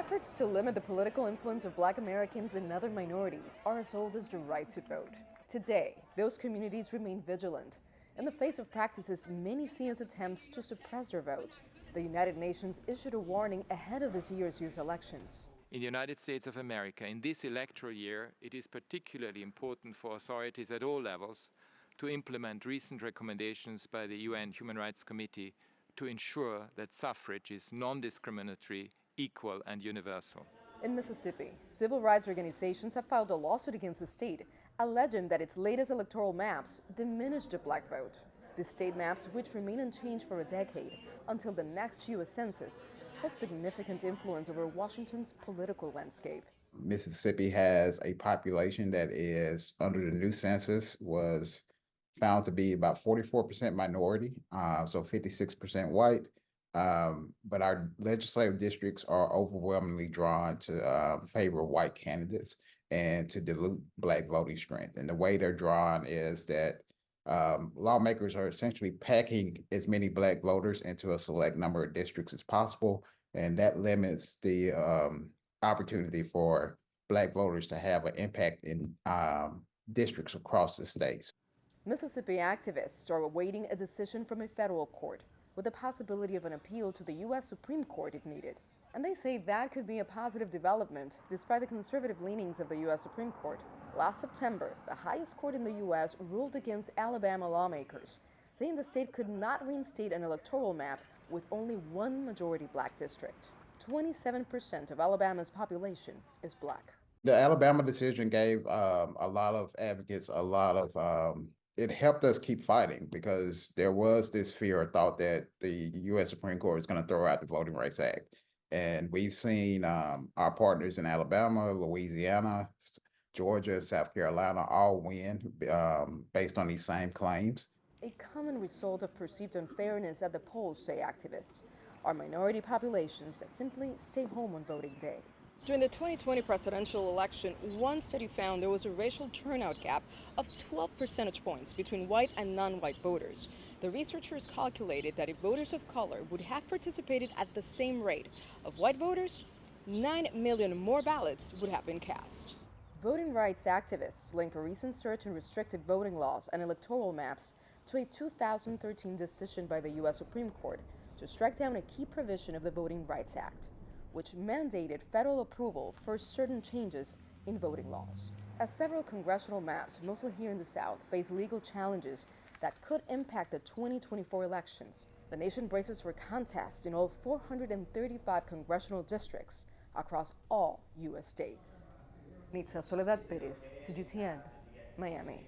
Efforts to limit the political influence of Black Americans and other minorities are as old as the right to vote. Today, those communities remain vigilant in the face of practices many see as attempts to suppress their vote. The United Nations issued a warning ahead of this year's U.S. elections. In the United States of America, in this electoral year, it is particularly important for authorities at all levels to implement recent recommendations by the UN Human Rights Committee to ensure that suffrage is non-discriminatory, equal, and universal. In Mississippi, civil rights organizations have filed a lawsuit against the state, alleging that its latest electoral maps diminished the Black vote. The state maps, which remain unchanged for a decade until the next U.S. Census, had significant influence over Washington's political landscape. Mississippi has a population that is, under the new census, was found to be about 44% minority, so 56% white. But our legislative districts are overwhelmingly drawn to favor white candidates and to dilute Black voting strength. And the way they're drawn is that lawmakers are essentially packing as many Black voters into a select number of districts as possible, and that limits the opportunity for Black voters to have an impact in districts across the states. Mississippi activists are awaiting a decision from a federal court, with the possibility of an appeal to the U.S. Supreme Court if needed. And they say that could be a positive development, despite the conservative leanings of the U.S. Supreme Court. Last September, the highest court in the U.S. ruled against Alabama lawmakers, saying the state could not reinstate an electoral map with only one majority Black district. 27% of Alabama's population is Black. The Alabama decision gave a lot of advocates a lot of it helped us keep fighting, because there was this fear or thought that the U.S. Supreme Court was going to throw out the Voting Rights Act. And we've seen our partners in Alabama, Louisiana, Georgia, South Carolina all win based on these same claims. A common result of perceived unfairness at the polls, say activists, are minority populations that simply stay home on voting day. During the 2020 presidential election, one study found there was a racial turnout gap of 12 percentage points between white and non-white voters. The researchers calculated that if voters of color would have participated at the same rate of white voters, 9 million more ballots would have been cast. Voting rights activists link a recent surge in restrictive voting laws and electoral maps to a 2013 decision by the U.S. Supreme Court to strike down a key provision of the Voting Rights Act, which mandated federal approval for certain changes in voting laws. As several congressional maps, mostly here in the South, face legal challenges that could impact the 2024 elections, the nation braces for contest in all 435 congressional districts across all U.S. states. Nitza, Soledad, Perez, CGTN, Miami.